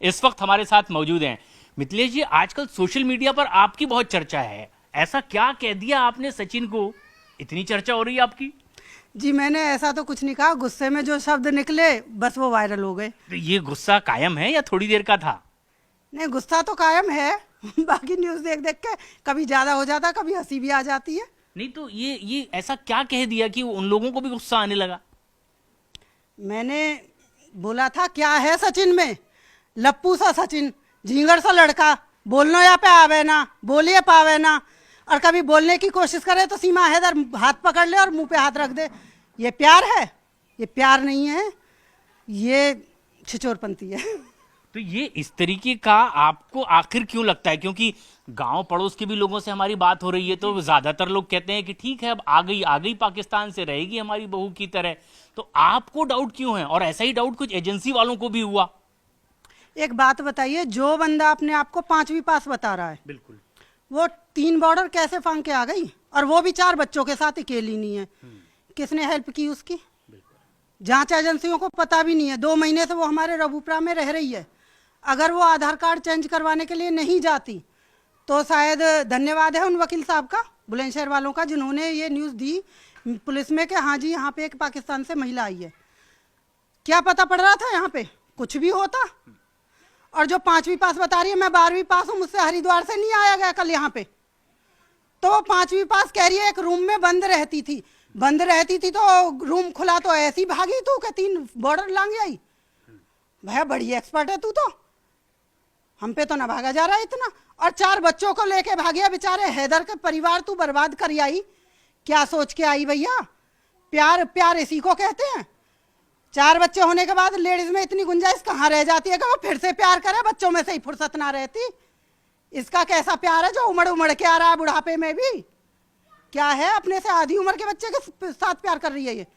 इस वक्त हमारे साथ मौजूद हैं मिथिलेश जी। आजकल सोशल मीडिया पर आपकी बहुत चर्चा है, ऐसा क्या कह दिया आपने सचिन को, इतनी चर्चा हो रही है आपकी? जी मैंने ऐसा तो कुछ नहीं कहा, गुस्से में जो शब्द निकले बस वो वायरल हो गए। तो ये गुस्सा कायम है या थोड़ी देर का था? नहीं, गुस्सा तो कायम है बाकी न्यूज़ देख देख के कभी ज़्यादा हो जाता, कभी हंसी भी आ जाती है। नहीं तो ये ऐसा क्या कह दिया कि उन लोगों को भी गुस्सा आने लगा? मैंने बोला था क्या है सचिन में, लप्पू सा सचिन, झींगर सा लड़का, बोलना या पे आवे ना, बोलिए पावे ना, और कभी बोलने की कोशिश करे तो सीमा हैदर हाथ पकड़ ले और मुंह पे हाथ रख दे। ये प्यार है? ये प्यार नहीं है, ये छिचोरपंती है। तो ये इस तरीके का आपको आखिर क्यों लगता है? क्योंकि गांव पड़ोस के भी लोगों से हमारी बात हो रही है तो ज्यादातर लोग कहते हैं कि ठीक है अब आ गई पाकिस्तान से, रहेगी हमारी बहू की तरह। तो आपको डाउट क्यों है? और ऐसा ही डाउट कुछ एजेंसी वालों को भी हुआ। एक बात बताइए, जो बंदा अपने आप को 5वीं पास बता रहा है, बिल्कुल, वो 3 बॉर्डर कैसे फांग के आ गई? और वो भी 4 बच्चों के साथ अकेली नहीं है। किसने हेल्प की उसकी? जांच एजेंसियों को पता भी नहीं है। 2 महीने से वो हमारे रबूपुरा में रह रही है। अगर वो आधार कार्ड चेंज करवाने के लिए नहीं जाती तो शायद धन्यवाद है उन वकील साहब का, बुलंदशहर वालों का, जिन्होंने ये न्यूज़ दी पुलिस में कि हाँ जी यहाँ पे एक पाकिस्तान से महिला आई है। क्या पता पड़ रहा था यहाँ पे? कुछ भी होता। और जो 5वीं पास बता रही है, मैं 12वीं पास हूँ, मुझसे हरिद्वार से नहीं आया गया कल यहाँ पे। तो वो 5वीं पास कह रही है एक रूम में बंद रहती थी। बंद रहती थी तो रूम खुला तो ऐसी भागी तू कि 3 बॉर्डर लांग आई। भैया बड़ी एक्सपर्ट है तू तो, हम पे तो ना भागा जा रहा है इतना। और 4 बच्चों को लेके भागिया, बेचारे हैदर के परिवार तू बर्बाद कर आई। क्या सोच के आई भैया? प्यार प्यार इसी को कहते हैं। 4 बच्चे होने के बाद लेडीज में इतनी गुंजाइश कहाँ रह जाती है कि वो फिर से प्यार करे? बच्चों में से ही फुर्सत ना रहती। इसका कैसा प्यार है जो उमड़ उमड़ के आ रहा है बुढ़ापे में भी? क्या है, अपने से आधी उम्र के बच्चे के साथ प्यार कर रही है ये?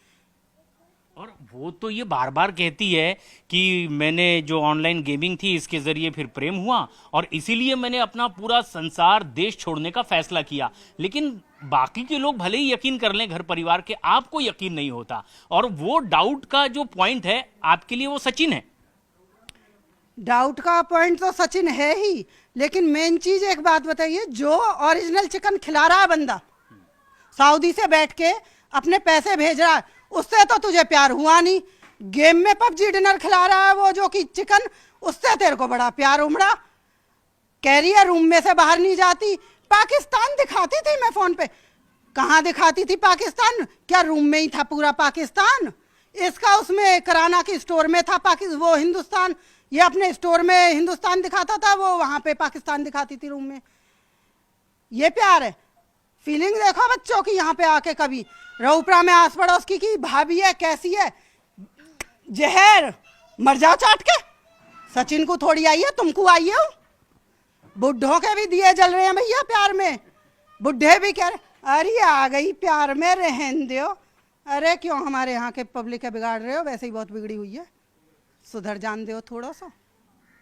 और वो तो ये बार बार कहती है कि मैंने जो ऑनलाइन गेमिंग थी इसके जरिए फिर प्रेम हुआ और इसीलिए मैंने अपना पूरा संसार देश छोड़ने का फैसला किया। लेकिन बाकी के लोग भले ही यकीन कर लें, घर परिवार के, आपको यकीन नहीं होता। और वो डाउट का जो पॉइंट है आपके लिए वो सचिन है। डाउट का पॉइंट तो सचिन है ही, लेकिन मेन चीज एक बात बताइए, जो ओरिजिनल चिकन खिला रहा है बंदा, सऊदी से बैठ के अपने पैसे भेज रहा है, उससे तो तुझे प्यार हुआ नहीं। गेम में पबजी डिनर खिला रहा है वो जो कि चिकन, उससे तेरे को बड़ा प्यार उमड़ा। कह रही है रूम में से बाहर नहीं जाती। पाकिस्तान दिखाती थी मैं फोन पे। कहाँ दिखाती थी पाकिस्तान? क्या रूम में ही था पूरा पाकिस्तान? इसका उसमें किराना की स्टोर में था वो हिंदुस्तान, ये अपने स्टोर में हिंदुस्तान दिखाता था, वो वहां पे पाकिस्तान दिखाती थी रूम में। ये प्यार है? फीलिंग देखो बच्चों की यहाँ पे आके। कभी रऊपरा में आस पड़ोस की भाभी है, कैसी है, जहर, मर जाओ चाट के। सचिन को थोड़ी आई है, तुमको आई है। बुढ़ों के भी दिए जल रहे हैं भैया प्यार में। बुढ़े भी कह रहे अरे आ गई प्यार में, रहन दो। अरे क्यों हमारे यहाँ के पब्लिक के बिगाड़ रहे हो? वैसे ही बहुत बिगड़ी हुई है, सुधर जान दो थोड़ा सा।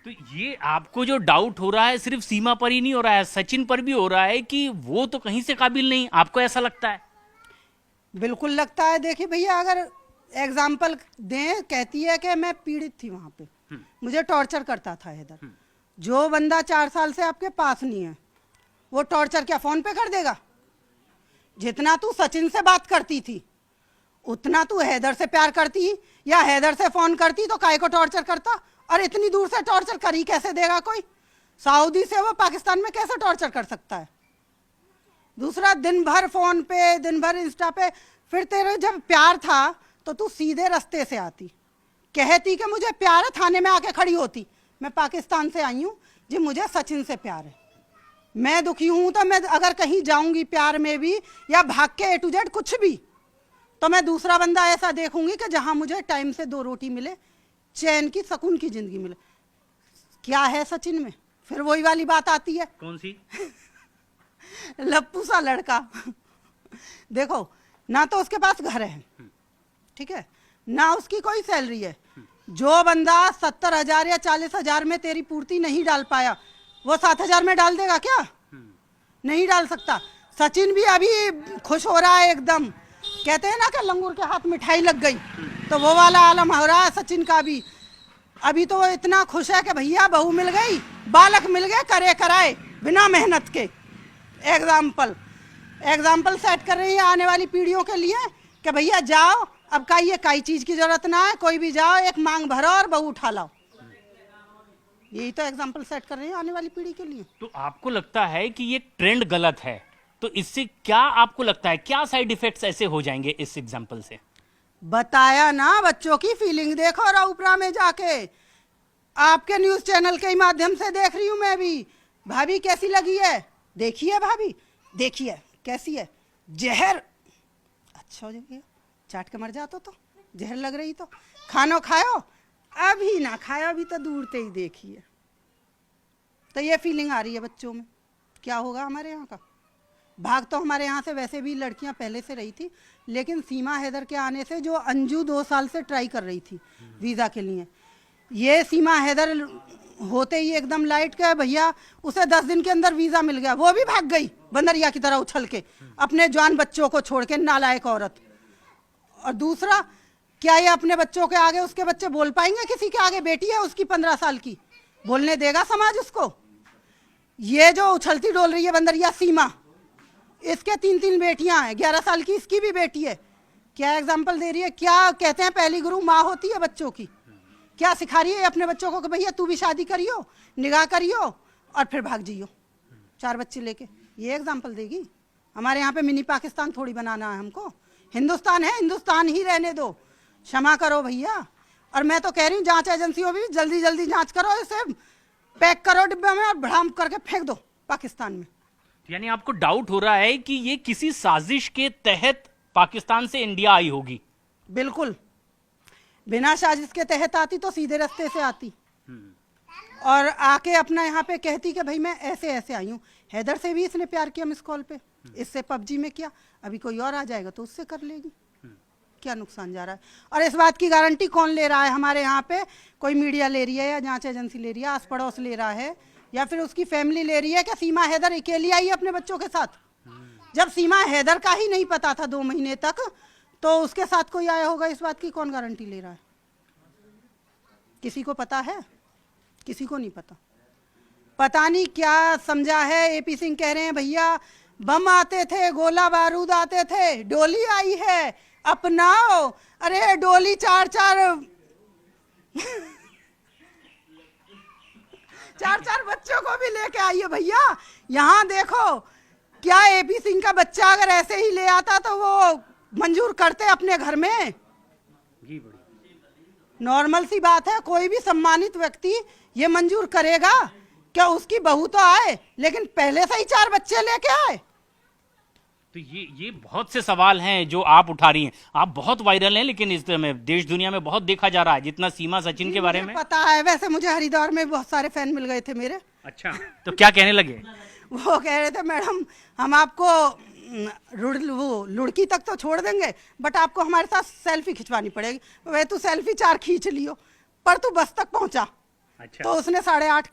तो ये आपको जो डाउट हो रहा है सिर्फ सीमा पर ही नहीं हो रहा है, सचिन पर भी हो रहा है कि वो तो कहीं से काबिल नहीं, आपको ऐसा लगता है? बिल्कुल लगता है। देखिए भैया, अगर एग्जाम्पल दें, कहती है कि मैं पीड़ित थी वहां पे, मुझे टॉर्चर करता था हैदर। जो बंदा 4 साल से आपके पास नहीं है, वो टॉर्चर क्या फोन पे कर देगा? जितना तू सचिन से बात करती थी उतना तू हैदर से प्यार करती, या हैदर से फोन करती तो काय को टॉर्चर करता? और इतनी दूर से टॉर्चर कर ही कैसे देगा कोई? सऊदी से वो पाकिस्तान में कैसे टॉर्चर कर सकता है? दूसरा, दिन भर फोन पे, दिन भर इंस्टा पे। फिर तेरे जब प्यार था तो तू सीधे रास्ते से आती, कहती कि मुझे प्यार है, थाने में आके खड़ी होती, मैं पाकिस्तान से आई हूँ जी, मुझे सचिन से प्यार है, मैं दुखी हूँ, तो मैं अगर कहीं जाऊंगी प्यार में भी या भाग के A to Z कुछ भी, तो मैं दूसरा बंदा ऐसा देखूंगी कि जहां मुझे टाइम से 2 रोटी मिले, चैन की, सुकून की जिंदगी मिले। क्या है सचिन में? फिर वही वाली बात आती है। कौन सी? लप्पू सा लड़का। देखो, ना तो उसके पास घर है, ठीक है, ना उसकी कोई सैलरी है। जो बंदा 70,000 या 40,000 में तेरी पूर्ति नहीं डाल पाया, वो 7,000 में डाल देगा क्या? नहीं डाल सकता। सचिन भी अभी खुश हो रहा है एकदम, कहते हैं ना कि लंगूर के हाथ मिठाई लग गई, तो वो वाला आलम हो रहा है सचिन का भी। अभी तो वो इतना खुश है कि भैया बहू मिल गई, बालक मिल गए, करे कराए बिना मेहनत के। एग्जाम्पल सेट कर रही है आने वाली पीढ़ियों के लिए कि भैया जाओ, अब काई चीज की जरूरत ना है, कोई भी जाओ, एक मांग भरो और बहू उठा लाओ। यही तो एग्जाम्पल सेट कर रही है आने वाली पीढ़ी के लिए। तो आपको लगता है कि ये ट्रेंड गलत है, तो इससे क्या आपको लगता है क्या साइड इफेक्ट्स ऐसे हो जाएंगे इस एग्जाम्पल से? बताया ना, बच्चों की फीलिंग देखो राउपरा में जाके, आपके न्यूज चैनल के माध्यम से देख रही हूं मैं भी। भाभी कैसी लगी है? देखिए भाभी, देखिए कैसी है, जहर। अच्छा हो गया, चाट के मर जातो तो जहर लग रही तो खानो खाओ, अभी ना खाओ, अभी तो दूर से ही देखिए। तो ये फीलिंग आ रही है बच्चों में। क्या होगा हमारे यहाँ का भाग? तो हमारे यहाँ से वैसे भी लड़कियां पहले से रही थी, लेकिन सीमा हैदर के आने से जो अंजू 2 साल से ट्राई कर रही थी वीज़ा के लिए, ये सीमा हैदर होते ही एकदम लाइट के भैया, उसे 10 दिन के अंदर वीज़ा मिल गया, वो भी भाग गई बंदरिया की तरह उछल के, अपने जवान बच्चों को छोड़ के, नालायक औरत। और दूसरा, क्या ये अपने बच्चों के आगे, उसके बच्चे बोल पाएंगे किसी के आगे? बेटी है उसकी 15 साल की, बोलने देगा समाज उसको? ये जो उछलती डोल रही है बंदरिया सीमा, इसके 3 बेटियां हैं, 11 साल की इसकी भी बेटी है। क्या एग्जाम्पल दे रही है? क्या कहते हैं पहली गुरु माँ होती है बच्चों की। क्या सिखा रही है अपने बच्चों को कि भैया तू भी शादी करियो, निगाह करियो और फिर भाग जियो 4 बच्चे लेके? ये एग्जाम्पल देगी? हमारे यहाँ पे मिनी पाकिस्तान थोड़ी बनाना है हमको, हिंदुस्तान है, हिंदुस्तान ही रहने दो, क्षमा करो भैया। और मैं तो कह रही हूँ जांच एजेंसियों भी जल्दी जल्दी जांच करो, इसे पैक करो डिब्बे में और भड़ाम करके फेंक दो पाकिस्तान में। यानी आपको डाउट हो रहा है कि ये किसी साजिश के तहत पाकिस्तान से इंडिया आई होगी? बिल्कुल, बिना साजिश के तहत आती तो सीधे रास्ते से आती और आके अपना यहाँ पे कहती कि भाई मैं ऐसे ऐसे आई हूँ। हैदर से भी इसने प्यार किया मिस कॉल पे, इससे पबजी में किया, अभी कोई और आ जाएगा तो उससे कर लेगी। क्या नुकसान जा रहा है? और इस बात की गारंटी कौन ले रहा है हमारे यहाँ पे? कोई मीडिया ले रही है या जांच एजेंसी ले रही है, आस पड़ोस ले रहा है, या फिर उसकी फैमिली ले रही है कि सीमा हैदर अकेली आई अपने बच्चों के साथ? जब सीमा हैदर का ही नहीं पता था 2 महीने तक, तो उसके साथ कोई आया होगा, इस बात की कौन गारंटी ले रहा है? किसी को पता है? किसी को नहीं पता। पता नहीं क्या समझा है। एपी सिंह कह रहे हैं भैया बम आते थे, गोला बारूद आते थे, डोली आई है अपनाओ। अरे डोली 4-4 4-4 बच्चों को भी लेके आइए भैया। यहाँ देखो, क्या एपी सिंह का बच्चा अगर ऐसे ही ले आता तो वो मंजूर करते अपने घर में? नॉर्मल सी बात है, कोई भी सम्मानित व्यक्ति ये मंजूर करेगा क्या उसकी बहू तो आए, लेकिन पहले से ही 4 बच्चे लेके आए? तो ये बहुत से सवाल हैं जो आप उठा रही हैं। आप बहुत वायरल हैं, लेकिन इस में देश दुनिया में बहुत देखा जा रहा है, जितना सीमा सचिन के बारे में पता है। वैसे मुझे हरिद्वार में बहुत सारे फैन मिल गए थे मेरे। अच्छा, तो क्या कहने लगे? वो कह रहे थे मैडम हम आपको लुड़की तक तो छोड़ देंगे, बट आपको हमारे साथ सेल्फी खिंचवानी पड़ेगी। वे तू सेल्फी 4 खींच लियो, पर तू बस तक पहुंचा। अच्छा। तो उसने 8.5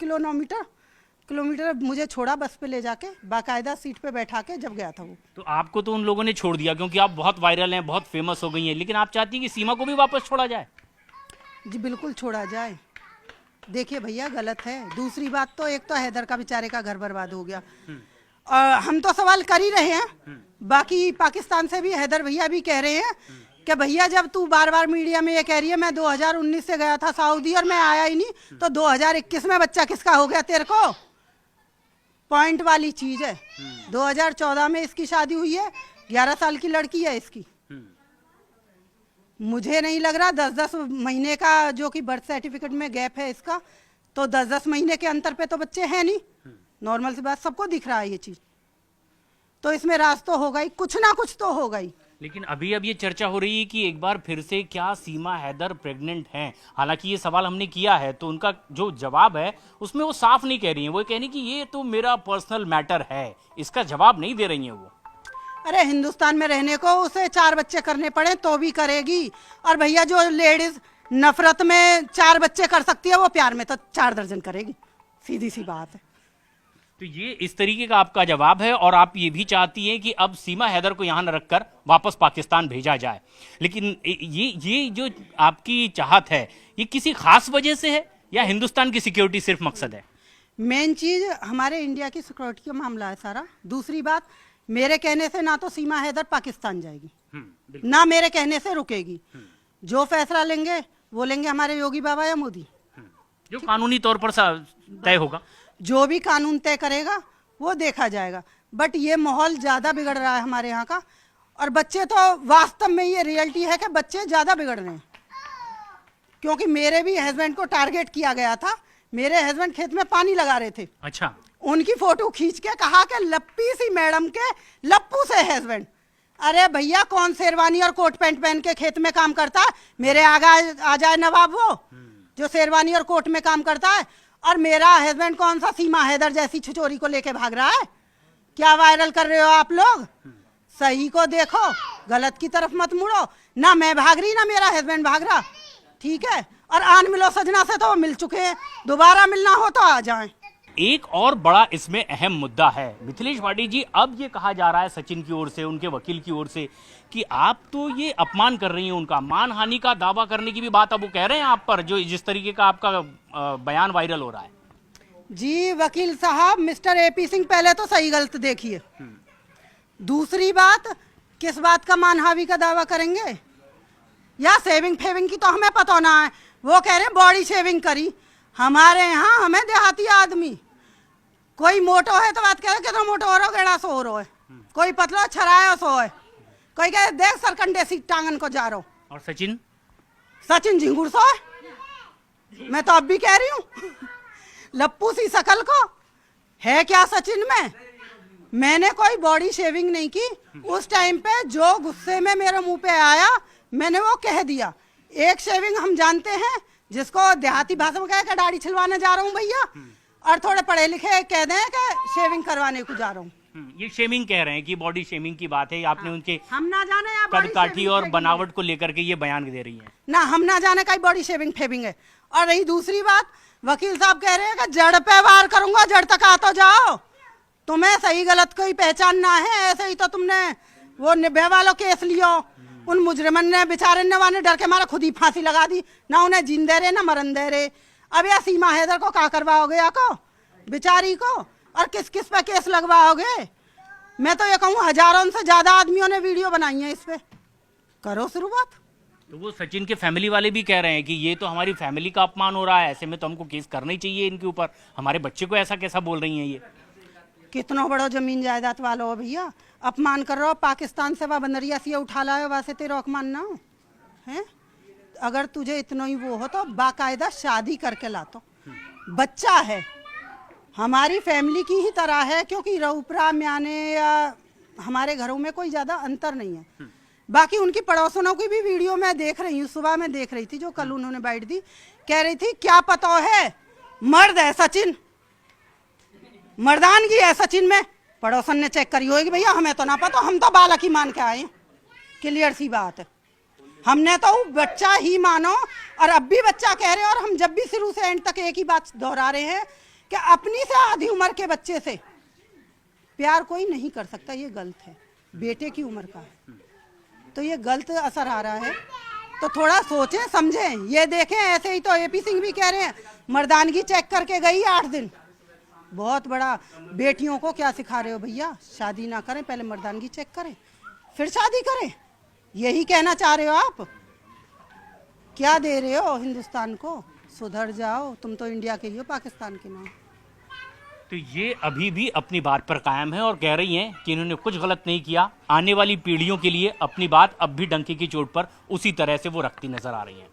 किलोमीटर मुझे छोड़ा बस पे ले जाके, बाकायदा सीट पे बैठा के, जब गया था वो। तो आपको तो उन लोगों ने छोड़ दिया क्योंकि आप बहुत वायरल हैं, बहुत फेमस हो गई हैं, लेकिन आप चाहती हैं कि सीमा को भी वापस छोड़ा जाए? जी बिल्कुल छोड़ा जाए। देखिए भैया गलत है। दूसरी बात तो, एक तो हैदर का बेचारे का घर बर्बाद हो गया, हम तो सवाल कर ही रहे हैं, बाकी पाकिस्तान से भी हैदर भैया भी कह रहे हैं कि भैया जब तू बार बार मीडिया में ये कह रही है मैं 2019 से गया था सऊदी और मैं आया ही नहीं, तो 2021 में बच्चा किसका हो गया तेरे को? पॉइंट वाली चीज है। 2014 में इसकी शादी हुई है, 11 साल की लड़की है इसकी। मुझे नहीं लग रहा 10-10 महीने का जो कि बर्थ सर्टिफिकेट में गैप है इसका, तो 10-10 महीने के अंतर पे तो बच्चे हैं नहीं। नॉर्मल सी बात, सबको दिख रहा है ये चीज। तो इसमें राज तो होगा ही, कुछ ना कुछ तो होगा ही। लेकिन अभी अब ये चर्चा हो रही है कि एक बार फिर से क्या सीमा हैदर प्रेग्नेंट हैं? हालांकि ये सवाल हमने किया है, तो उनका जो जवाब है उसमें वो साफ नहीं कह रही हैं। वो कह रही कि ये तो मेरा पर्सनल मैटर है, इसका जवाब नहीं दे रही हैं वो। अरे हिंदुस्तान में रहने को उसे 4 बच्चे करने पड़े तो भी करेगी। और भैया जो लेडीज नफरत में 4 बच्चे कर सकती है, वो प्यार में तो 4 दर्जन करेगी। सीधी सी बात है। तो ये इस तरीके का आपका जवाब है, और आप ये भी चाहती हैं कि अब सीमा हैदर को यहाँ न रखकर वापस पाकिस्तान भेजा जाए। लेकिन ये जो आपकी चाहत है, ये किसी खास वजह से है या हिंदुस्तान की सिक्योरिटी सिर्फ मकसद है? मेन चीज हमारे इंडिया की सिक्योरिटी का मामला है सारा। दूसरी बात, मेरे कहने से ना तो सीमा हैदर पाकिस्तान जाएगी, ना मेरे कहने से रुकेगी। जो फैसला लेंगे वो लेंगे हमारे योगी बाबा या मोदी, जो कानूनी तौर पर तय होगा। जो भी कानून तय करेगा वो देखा जाएगा। बट ये माहौल ज्यादा बिगड़ रहा है हमारे यहाँ का, और बच्चे तो वास्तव में ये रियलिटी है कि बच्चे ज्यादा बिगड़ रहे हैं। क्योंकि मेरे भी हस्बैंड को टारगेट किया गया था। मेरे हस्बैंड खेत में पानी लगा रहे थे। अच्छा। उनकी फोटो खींच के कहा कि लप्पी सी मैडम के लप्पू से हस्बैंड। अरे भैया, कौन शेरवानी और कोट पैंट पहन के खेत में काम करता है? मेरे आगे आ जाए नवाब वो जो शेरवानी और कोट में काम करता है। और मेरा हस्बैंड कौन सा सीमा हैदर जैसी छिचोरी को लेके भाग रहा है? क्या वायरल कर रहे हो आप लोग? सही को देखो, गलत की तरफ मत मुड़ो। ना मैं भाग रही, ना मेरा हस्बैंड भाग रहा। ठीक है? और आन मिलो सजना से तो वो मिल चुके हैं, दोबारा मिलना हो तो आ जाएं। एक और बड़ा इसमें अहम मुद्दा है मिथिलेश पाटिल जी। अब ये कहा जा रहा है सचिन की ओर से, उनके वकील की ओर से, कि आप तो ये अपमान कर रही हैं उनका, मानहानि का दावा करने की भी बात अब वो कह रहे हैं आप पर, जो जिस तरीके का आपका बयान वायरल हो रहा है। जी वकील साहब, मिस्टर एपी सिंह, पहले तो सही गलत देखिए। दूसरी बात, किस बात का मानहानि का दावा करेंगे? या शेविंग फेविंग की तो हमें पता ना है। वो कह रहे हैं बॉडी शेविंग करी। हमारे यहाँ हमें देहाती आदमी, कोई मोटो है तो बात कह रहे कितना मोटो हो रहा, गेड़ा सो हो रहा है। कोई पतला छराया सो है। कोई कहे देख सरकंडे सी टांगन को जा रहा। और सचिन झिंगुर सो है। मैं तो अब भी कह रही हूँ, लप्पू सी शकल को है क्या सचिन में? मैंने कोई बॉडी शेविंग नहीं की। उस टाइम पे जो गुस्से में मेरे मुंह पे आया मैंने वो कह दिया। एक शेविंग हम जानते हैं जिसको देहाती भाषा में कहे कि दाढ़ी छिलवाने जा रहा हूँ भैया, और थोड़े पढ़े लिखे कह दें कि शेविंग करवाने को जा रहा हूँ। ये शेमिंग कह रहे हैं कि बॉडी शेमिंग की बात है। आपने उनके हम ना जाने कदकाठी और बनावट को लेकर के ये बयान दे रही हैं ना, हम ना जाने का बॉडी शेविंग फेविंग है। और रही दूसरी बात, वकील साहब कह रहे हैं कि जड़ पे वार करूंगा, जड़ तक आ तो जाओ। तुम्हें सही गलत को ही पहचानना है। ऐसे ही तो तुमने वो निर्भया वालों केस लियो, उन मुजरिमन ने बेचारे ने डर के मारा खुद ही फांसी लगा दी। ना उन्हें जिंदे रहे ना मरन दे रहे। अब यह सीमा हैदर को क्या करवाओगे? को बेचारी को, और किस किस पे केस लगवाओगे? मैं तो ये कहूँ हजारों से ज्यादा आदमियों ने वीडियो बनाई है, इस पे करो शुरुआत। तो वो सचिन के फैमिली वाले भी कह रहे हैं कि ये तो हमारी फैमिली का अपमान हो रहा है, ऐसे में तो हमको केस करना ही चाहिए इनके ऊपर। हमारे बच्चे को ऐसा कैसा बोल रही हैं ये? कितना बड़ो जमीन जायदाद वालो हो भैया, अपमान कर रहे हो। पाकिस्तान से वह बंदरिया से उठा लाओ, वैसे तेरा अपमान ना हो है। अगर तुझे इतना ही वो हो तो बाकायदा शादी करके ला। तो बच्चा है, हमारी फैमिली की ही तरह है। क्योंकि रऊपरा म्याने या हमारे घरों में कोई ज्यादा अंतर नहीं है। बाकी उनकी पड़ोसनों की भी वीडियो मैं देख रही हूँ, सुबह में देख रही थी, जो कल उन्होंने बाइट दी। कह रही थी क्या पता है, मर्द है सचिन, मर्दानगी है सचिन में। पड़ोसन ने चेक करी होगी भैया, हमें तो ना पता, हम तो बालक ही मान के आए। क्लियर सी बात है, हमने तो बच्चा ही मानो। और अब भी बच्चा कह रहे हैं, और हम जब भी शुरू से एंड तक एक ही बात दोहरा रहे हैं कि अपनी से आधी उम्र के बच्चे से प्यार कोई नहीं कर सकता। ये गलत है, बेटे की उम्र का है, तो ये गलत असर आ रहा है। तो थोड़ा सोचें समझें, ये देखें। ऐसे ही तो एपी सिंह भी कह रहे हैं मर्दानगी चेक करके गई 8 दिन। बहुत बड़ा, बेटियों को क्या सिखा रहे हो भैया? शादी ना करें, पहले मर्दानगी चेक करें फिर शादी करें। यही कहना चाह रहे हो आप? क्या दे रहे हो हिंदुस्तान को? सुधर जाओ, तुम तो इंडिया के ही हो, पाकिस्तान के ना। तो ये अभी भी अपनी बात पर कायम है और कह रही हैं कि इन्होंने कुछ गलत नहीं किया। आने वाली पीढ़ियों के लिए अपनी बात अब भी डंके की चोट पर उसी तरह से वो रखती नजर आ रही हैं।